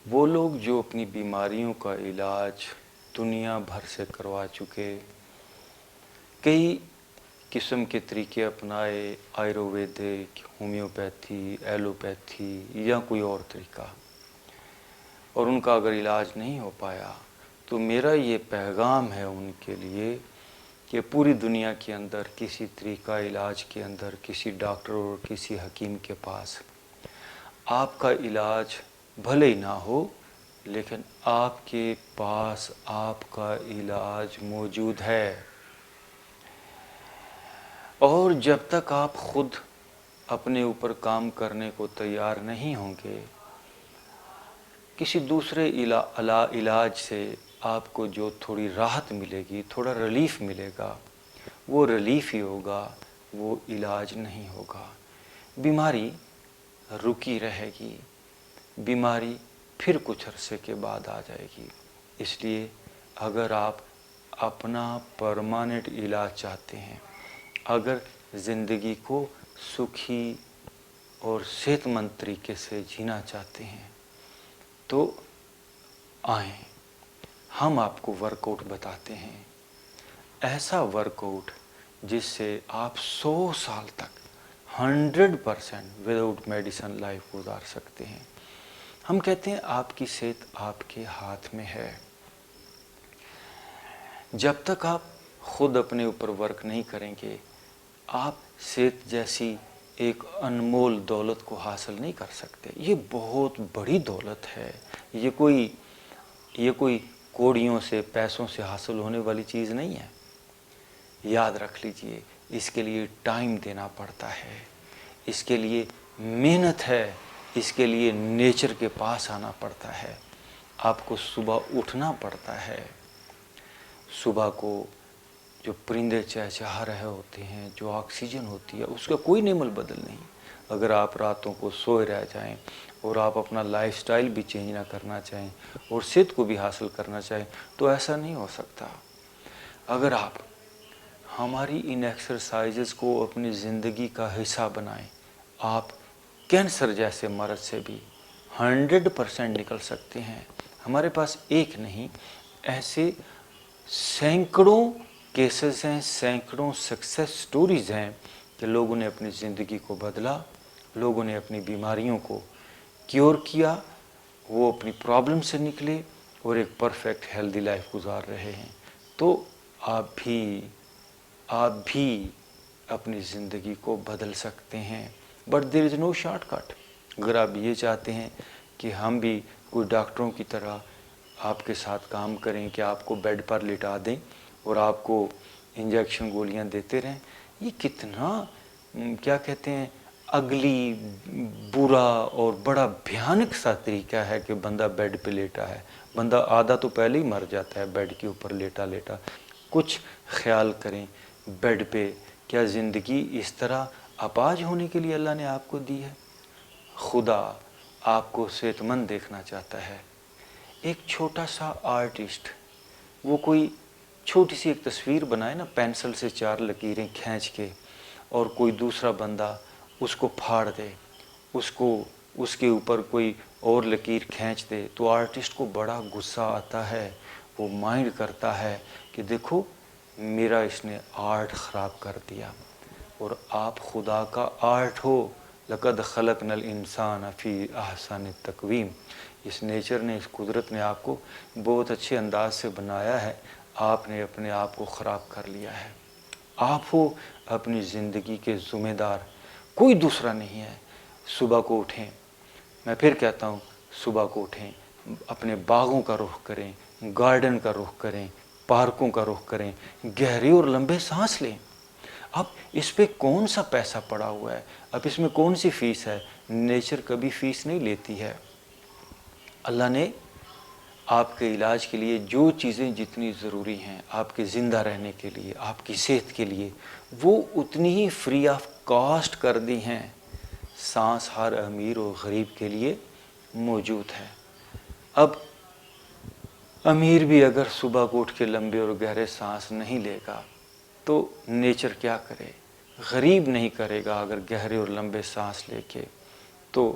وہ لوگ جو اپنی بیماریوں کا علاج دنیا بھر سے کروا چکے، کئی قسم کے طریقے اپنائے، آیورویدک، ہومیوپیتھی، ایلوپیتھی یا کوئی اور طریقہ، اور ان کا اگر علاج نہیں ہو پایا تو میرا یہ پیغام ہے ان کے لیے کہ پوری دنیا کے اندر کسی طریقہ علاج کے اندر کسی ڈاکٹر اور کسی حکیم کے پاس آپ کا علاج بھلے ہی نہ ہو، لیکن آپ کے پاس آپ کا علاج موجود ہے۔ اور جب تک آپ خود اپنے اوپر کام کرنے کو تیار نہیں ہوں گے، کسی دوسرے علاج سے آپ کو جو تھوڑی راحت ملے گی، تھوڑا ریلیف ملے گا، وہ ریلیف ہی ہوگا، وہ علاج نہیں ہوگا۔ بیماری رکی رہے گی، بیماری پھر کچھ عرصے کے بعد آ جائے گی۔ اس لیے اگر آپ اپنا پرماننٹ علاج چاہتے ہیں، اگر زندگی کو سکھی اور صحت مند طریقے سے جینا چاہتے ہیں تو آئیں، ہم آپ کو ورک آؤٹ بتاتے ہیں، ایسا ورک آؤٹ جس سے آپ 100 سال تک 100% وداؤٹ میڈیسن لائف گزار سکتے ہیں۔ ہم کہتے ہیں آپ کی صحت آپ کے ہاتھ میں ہے۔ جب تک آپ خود اپنے اوپر ورک نہیں کریں گے، آپ صحت جیسی ایک انمول دولت کو حاصل نہیں کر سکتے۔ یہ بہت بڑی دولت ہے، یہ کوئی کوڑیوں سے، پیسوں سے حاصل ہونے والی چیز نہیں ہے۔ یاد رکھ لیجئے، اس کے لیے ٹائم دینا پڑتا ہے، اس کے لیے محنت ہے، اس کے لیے نیچر کے پاس آنا پڑتا ہے، آپ کو صبح اٹھنا پڑتا ہے۔ صبح کو جو پرندے چہچہا رہے ہوتے ہیں، جو آکسیجن ہوتی ہے، اس کا کوئی نعمل بدل نہیں۔ اگر آپ راتوں کو سوئے رہ جائیں اور آپ اپنا لائف سٹائل بھی چینج نہ کرنا چاہیں اور صحت کو بھی حاصل کرنا چاہیں تو ایسا نہیں ہو سکتا۔ اگر آپ ہماری ان ایکسرسائزز کو اپنی زندگی کا حصہ بنائیں، آپ کینسر جیسے مرض سے بھی 100% نکل سکتے ہیں۔ ہمارے پاس ایک نہیں، ایسے سینکڑوں کیسز ہیں، سینکڑوں سکسیس سٹوریز ہیں کہ لوگوں نے اپنی زندگی کو بدلا، لوگوں نے اپنی بیماریوں کو کیور کیا، وہ اپنی پرابلم سے نکلے اور ایک پرفیکٹ ہیلدی لائف گزار رہے ہیں۔ تو آپ بھی اپنی زندگی کو بدل سکتے ہیں، but there is know short cut. اگر آپ یہ چاہتے ہیں کہ ہم بھی کوئی ڈاکٹروں کی طرح آپ کے ساتھ کام کریں کہ آپ کو بیڈ پر لٹا دیں اور آپ کو انجیکشن گولیاں دیتے رہیں، یہ کتنا کیا کہتے ہیں اگلی، برا اور بڑا بھیانک سا طریقہ ہے کہ بندہ بیڈ پہ لیٹا ہے۔ بندہ آدھا تو پہلے ہی مر جاتا ہے بیڈ کے اوپر لیٹا لیٹا۔ کچھ خیال کریں بیڈ پہ، کیا زندگی اس طرح اپاہج ہونے کے لیے اللہ نے آپ کو دی ہے؟ خدا آپ کو صحت مند دیکھنا چاہتا ہے۔ ایک چھوٹا سا آرٹسٹ، وہ کوئی چھوٹی سی ایک تصویر بنائے نا پینسل سے 4 لکیریں کھینچ کے، اور کوئی دوسرا بندہ اس کو پھاڑ دے، اس کے اوپر کوئی اور لکیر کھینچ دے تو آرٹسٹ کو بڑا غصہ آتا ہے۔ وہ مائنڈ کرتا ہے کہ دیکھو میرا اس نے آرٹ خراب کر دیا۔ اور آپ خدا کا آرٹ ہو، لقد خلقنا الانسان فی احسن تقویم۔ اس نیچر نے، اس قدرت نے آپ کو بہت اچھے انداز سے بنایا ہے، آپ نے اپنے آپ کو خراب کر لیا ہے۔ آپ ہو اپنی زندگی کے ذمہ دار، کوئی دوسرا نہیں ہے۔ صبح کو اٹھیں، میں پھر کہتا ہوں صبح کو اٹھیں، اپنے باغوں کا رخ کریں، گارڈن کا رخ کریں، پارکوں کا رخ کریں، گہرے اور لمبے سانس لیں۔ اب اس پہ کون سا پیسہ پڑا ہوا ہے؟ اب اس میں کون سی فیس ہے؟ نیچر کبھی فیس نہیں لیتی ہے۔ اللہ نے آپ کے علاج کے لیے جو چیزیں جتنی ضروری ہیں آپ کے زندہ رہنے کے لیے، آپ کی صحت کے لیے، وہ اتنی ہی فری آف کاسٹ کر دی ہیں۔ سانس ہر امیر و غریب کے لیے موجود ہے۔ اب امیر بھی اگر صبح کو اٹھ کے لمبے اور گہرے سانس نہیں لے گا تو نیچر کیا کرے؟ غریب نہیں کرے گا اگر گہرے اور لمبے سانس لے کے۔ تو